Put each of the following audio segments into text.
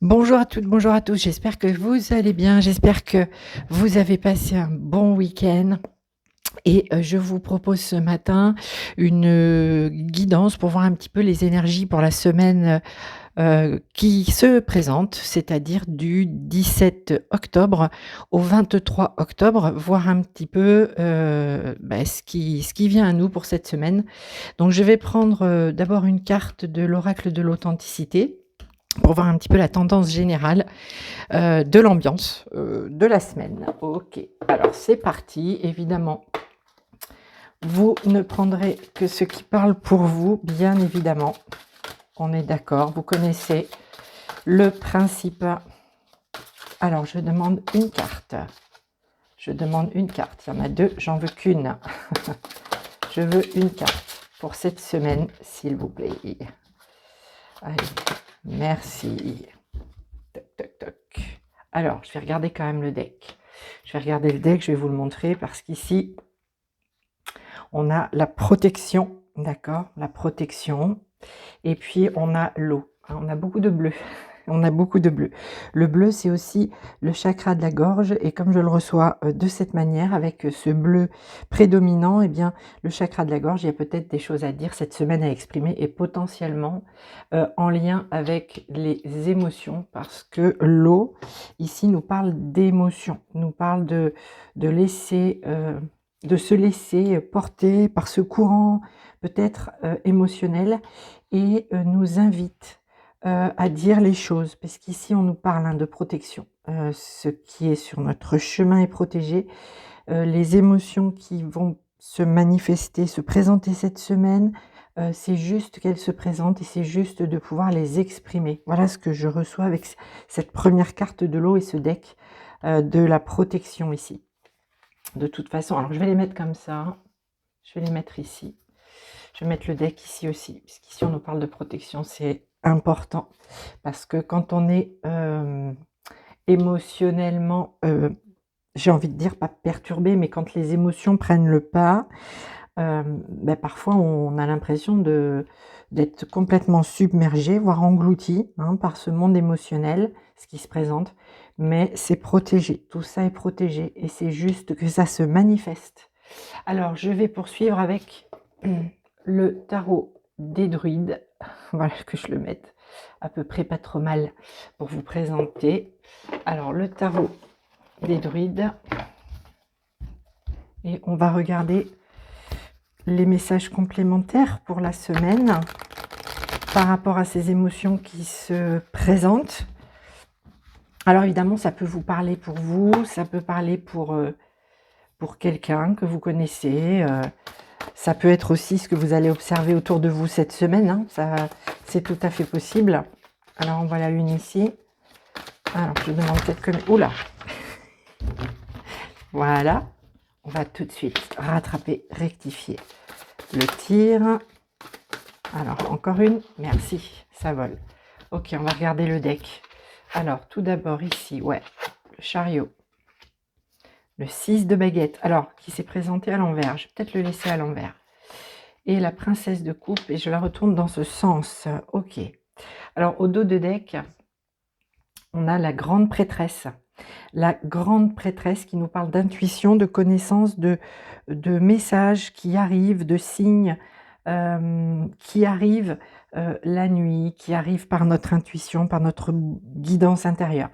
Bonjour à toutes, bonjour à tous. J'espère que vous allez bien. J'espère que vous avez passé un bon week-end. Et je vous propose ce matin une guidance pour voir un petit peu les énergies pour la semaine qui se présente, c'est-à-dire du 17 octobre au 23 octobre, voir un petit peu ce qui vient à nous pour cette semaine. Donc, je vais prendre d'abord une carte de l'oracle de l'authenticité pour voir un petit peu la tendance générale de l'ambiance de la semaine. Ok, alors c'est parti. Évidemment, vous ne prendrez que ce qui parle pour vous, bien évidemment. On est d'accord, vous connaissez le principe. Alors, je demande une carte. Je demande une carte. Il y en a deux, j'en veux qu'une. Je veux une carte pour cette semaine, s'il vous plaît. Allez, merci. Toc, toc, toc. Alors, je vais regarder quand même le deck. Je vais regarder le deck, je vais vous le montrer parce qu'ici, on a la protection, d'accord? La protection. Et puis, on a l'eau. On a beaucoup de bleu. On a beaucoup de bleu. Le bleu, c'est aussi le chakra de la gorge. Et comme je le reçois de cette manière, avec ce bleu prédominant, eh bien, le chakra de la gorge, il y a peut-être des choses à dire cette semaine à exprimer et potentiellement en lien avec les émotions. Parce que l'eau, ici, nous parle d'émotions. Nous parle de laisser... de se laisser porter par ce courant peut-être émotionnel et nous invite à dire les choses, parce qu'ici on nous parle de protection. Ce qui est sur notre chemin est protégé. Les émotions qui vont se manifester, se présenter cette semaine, c'est juste qu'elles se présentent et c'est juste de pouvoir les exprimer. Voilà ce que je reçois avec cette première carte de l'eau et ce deck de la protection ici. De toute façon, alors je vais les mettre comme ça, je vais les mettre ici. Je vais mettre le deck ici aussi, puisqu'ici on nous parle de protection, c'est important. Parce que quand on est émotionnellement, j'ai envie de dire pas perturbé, mais quand les émotions prennent le pas, parfois on a l'impression d'être complètement submergé, voire englouti par ce monde émotionnel, ce qui se présente. Mais c'est protégé, tout ça est protégé et c'est juste que ça se manifeste. Alors, je vais poursuivre avec le tarot des druides. Voilà, que je le mette à peu près pas trop mal pour vous présenter. Alors, le tarot des druides. Et on va regarder les messages complémentaires pour la semaine par rapport à ces émotions qui se présentent. Alors, évidemment, ça peut vous parler pour vous, ça peut parler pour quelqu'un que vous connaissez. Ça peut être aussi ce que vous allez observer autour de vous cette semaine. Ça, c'est tout à fait possible. Alors, on voit la une ici. Alors, je demande peut-être que... Oula. Voilà. On va tout de suite rattraper, rectifier le tir. Alors, encore une. Merci. Ça vole. Ok, on va regarder le deck. Alors, tout d'abord ici, ouais, le chariot. Le 6 de baguette, alors, qui s'est présenté à l'envers. Je vais peut-être le laisser à l'envers. Et la princesse de coupe, et je la retourne dans ce sens. Ok. Alors, au dos de deck, on a la grande prêtresse. La grande prêtresse qui nous parle d'intuition, de connaissance, de messages qui arrivent, de signes qui arrivent la nuit, qui arrivent par notre intuition, par notre guidance intérieure.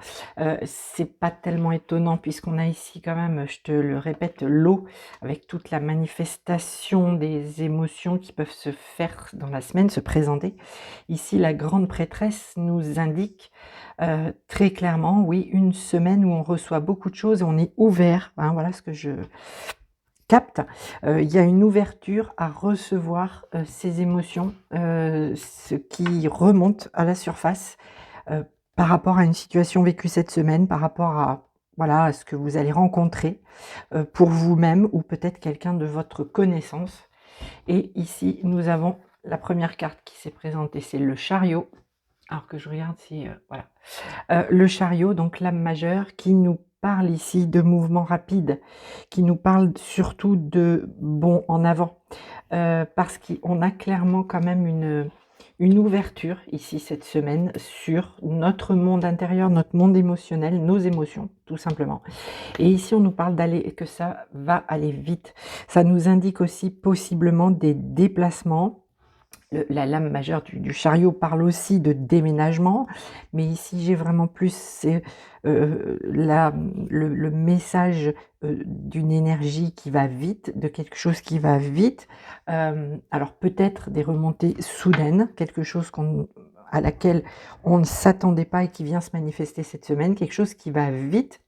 C'est pas tellement étonnant puisqu'on a ici quand même, je te le répète, l'eau avec toute la manifestation des émotions qui peuvent se faire dans la semaine, se présenter. Ici, la grande prêtresse nous indique très clairement, oui, une semaine où on reçoit beaucoup de choses et on est ouvert. Voilà ce que je capte. Il y a une ouverture à recevoir ces émotions, ce qui remonte à la surface par rapport à une situation vécue cette semaine, par rapport à voilà, à ce que vous allez rencontrer pour vous-même ou peut-être quelqu'un de votre connaissance. Et ici, nous avons la première carte qui s'est présentée, c'est le chariot. Alors que je regarde si... voilà. Le chariot, donc l'âme majeure, qui nous parle ici de mouvements rapides, qui nous parle surtout de bond en avant, parce qu'on a clairement quand même une ouverture ici cette semaine sur notre monde intérieur, notre monde émotionnel, nos émotions, tout simplement. Et ici, on nous parle que ça va aller vite. Ça nous indique aussi possiblement des déplacements. La lame majeure du chariot parle aussi de déménagement, mais ici j'ai vraiment plus le message d'une énergie qui va vite, de quelque chose qui va vite. Alors peut-être des remontées soudaines, quelque chose à laquelle on ne s'attendait pas et qui vient se manifester cette semaine, quelque chose qui va vite,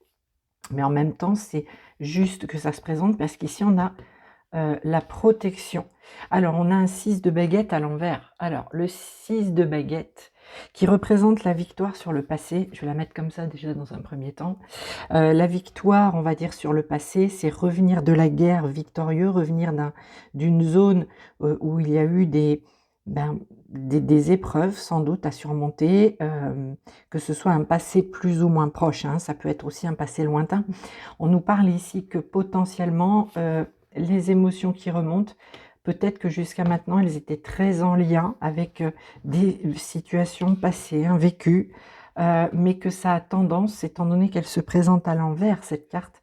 mais en même temps c'est juste que ça se présente parce qu'ici on a la protection. Alors, on a un 6 de baguette à l'envers. Alors, le 6 de baguette qui représente la victoire sur le passé. Je vais la mettre comme ça déjà dans un premier temps. La victoire, on va dire, sur le passé, c'est revenir de la guerre victorieux, revenir d'une zone où il y a eu des épreuves sans doute à surmonter, que ce soit un passé plus ou moins proche, hein, ça peut être aussi un passé lointain. On nous parle ici que potentiellement les émotions qui remontent, peut-être que jusqu'à maintenant, elles étaient très en lien avec des situations passées, hein, vécues, mais que ça a tendance, étant donné qu'elle se présente à l'envers, cette carte,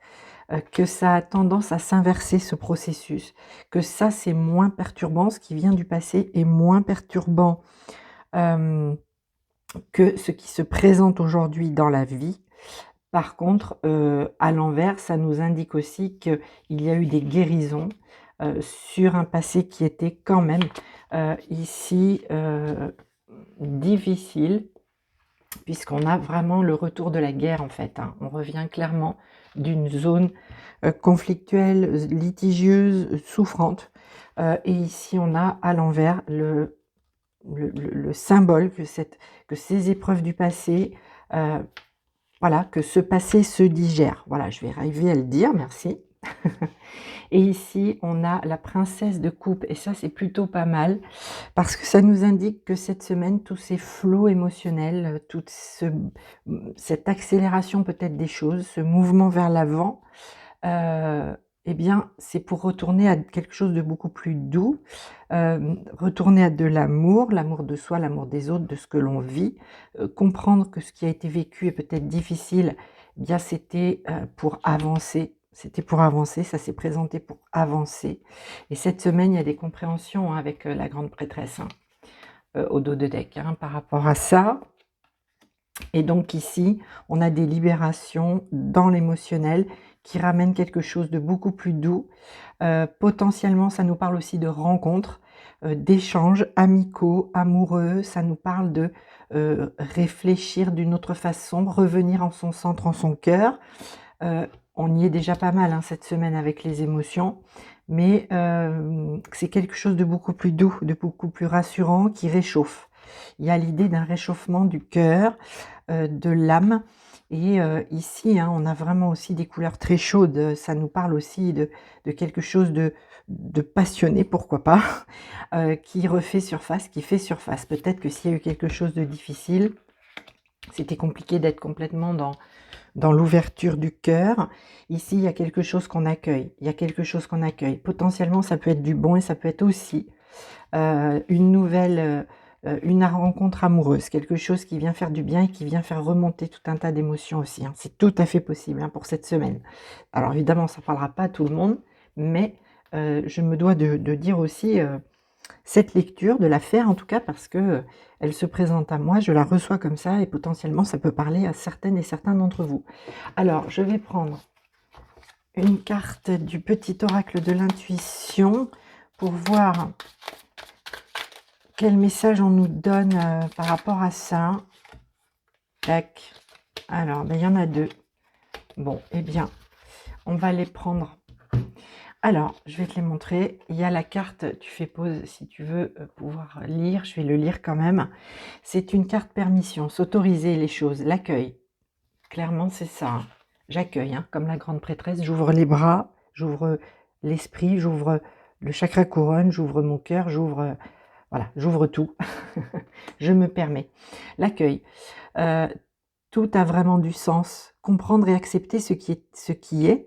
que ça a tendance à s'inverser ce processus, que ça c'est moins perturbant, ce qui vient du passé est moins perturbant que ce qui se présente aujourd'hui dans la vie. Par contre, à l'envers, ça nous indique aussi qu'il y a eu des guérisons sur un passé qui était quand même ici difficile, puisqu'on a vraiment le retour de la guerre en fait, hein. On revient clairement d'une zone conflictuelle, litigieuse, souffrante. Et ici, on a à l'envers le symbole que ces épreuves du passé, voilà, que ce passé se digère. Voilà, je vais arriver à le dire, merci. Et ici, on a la princesse de coupe, et ça, c'est plutôt pas mal, parce que ça nous indique que cette semaine, tous ces flots émotionnels, toute cette accélération peut-être des choses, ce mouvement vers l'avant, eh bien, c'est pour retourner à quelque chose de beaucoup plus doux, retourner à de l'amour de soi, l'amour des autres, de ce que l'on vit, comprendre que ce qui a été vécu est peut-être difficile, eh bien c'était pour avancer. C'était pour avancer, ça s'est présenté pour avancer. Et cette semaine, il y a des compréhensions, hein, avec la grande prêtresse, hein, au dos de deck, hein, par rapport à ça. Et donc ici, on a des libérations dans l'émotionnel qui ramènent quelque chose de beaucoup plus doux. Potentiellement, ça nous parle aussi de rencontres, d'échanges amicaux, amoureux. Ça nous parle de réfléchir d'une autre façon, revenir en son centre, en son cœur. On y est déjà pas mal, hein, cette semaine avec les émotions, mais c'est quelque chose de beaucoup plus doux, de beaucoup plus rassurant, qui réchauffe. Il y a l'idée d'un réchauffement du cœur, de l'âme, et ici, hein, on a vraiment aussi des couleurs très chaudes. Ça nous parle aussi de quelque chose de passionné, pourquoi pas, qui refait surface, qui fait surface. Peut-être que s'il y a eu quelque chose de difficile, c'était compliqué d'être complètement dans l'ouverture du cœur. Ici, il y a quelque chose qu'on accueille. Il y a quelque chose qu'on accueille. Potentiellement, ça peut être du bon et ça peut être aussi une rencontre amoureuse, quelque chose qui vient faire du bien et qui vient faire remonter tout un tas d'émotions aussi, hein. C'est tout à fait possible, hein, pour cette semaine. Alors évidemment, ça ne parlera pas à tout le monde, mais je me dois de dire aussi cette lecture, de la faire en tout cas, parce que elle se présente à moi, je la reçois comme ça, et potentiellement ça peut parler à certaines et certains d'entre vous. Alors, je vais prendre une carte du petit oracle de l'intuition pour voir quel message on nous donne par rapport à ça. Tac. Alors, ben, il y en a deux. Bon, eh bien, on va les prendre. Alors, je vais te les montrer. Il y a la carte, tu fais pause si tu veux pouvoir lire. Je vais le lire quand même. C'est une carte permission, s'autoriser les choses, l'accueil. Clairement, c'est ça, hein. J'accueille, hein, comme la grande prêtresse. J'ouvre les bras, j'ouvre l'esprit, j'ouvre le chakra couronne, j'ouvre mon cœur, voilà, j'ouvre tout. Je me permets. L'accueil. Tout a vraiment du sens. Comprendre et accepter ce qui est,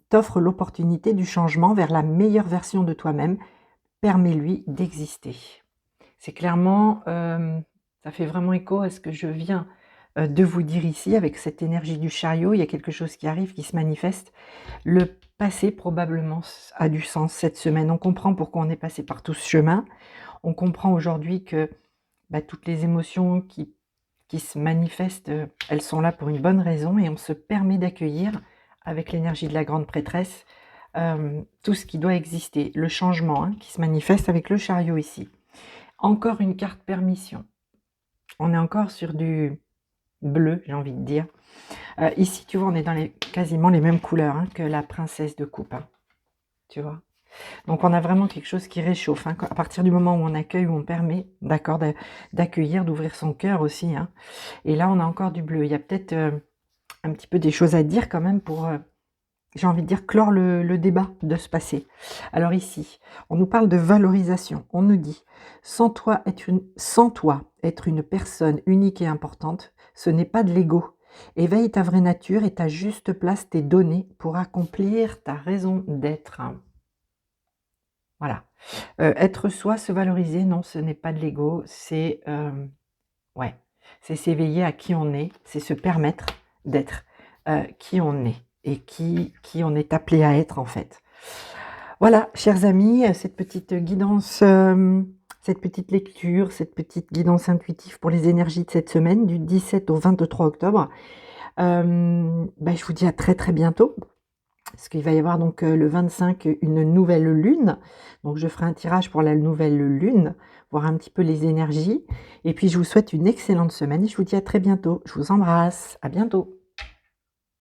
t'offre l'opportunité du changement vers la meilleure version de toi-même. Permets-lui d'exister. C'est clairement, ça fait vraiment écho à ce que je viens de vous dire ici avec cette énergie du chariot. Il y a quelque chose qui arrive, qui se manifeste. Le passé probablement a du sens cette semaine. On comprend pourquoi on est passé par tout ce chemin. On comprend aujourd'hui que toutes les émotions qui se manifestent, elles sont là pour une bonne raison et on se permet d'accueillir avec l'énergie de la grande prêtresse tout ce qui doit exister, le changement qui se manifeste avec le chariot ici. Encore une carte permission. On est encore sur du bleu, j'ai envie de dire. Ici, tu vois, on est dans quasiment les mêmes couleurs que la princesse de coupe. Tu vois. Donc, on a vraiment quelque chose qui réchauffe. À partir du moment où on accueille, où on permet, d'accord, d'accueillir, d'ouvrir son cœur aussi. Et là, on a encore du bleu. Il y a peut-être un petit peu des choses à dire quand même pour, j'ai envie de dire, clore le débat de ce passé. Alors ici, on nous parle de valorisation. On nous dit, sans toi être une personne unique et importante, ce n'est pas de l'ego. Éveille ta vraie nature et ta juste place t'est donnée pour accomplir ta raison d'être. Voilà. Être soi, se valoriser, non, ce n'est pas de l'ego, c'est c'est s'éveiller à qui on est, c'est se permettre d'être qui on est et qui on est appelé à être en fait. Voilà, chers amis, cette petite guidance, cette petite lecture, cette petite guidance intuitive pour les énergies de cette semaine, du 17 au 23 octobre. Je vous dis à très très bientôt. Parce qu'il va y avoir donc le 25 une nouvelle lune. Donc je ferai un tirage pour la nouvelle lune, voir un petit peu les énergies. Et puis je vous souhaite une excellente semaine et je vous dis à très bientôt. Je vous embrasse. À bientôt.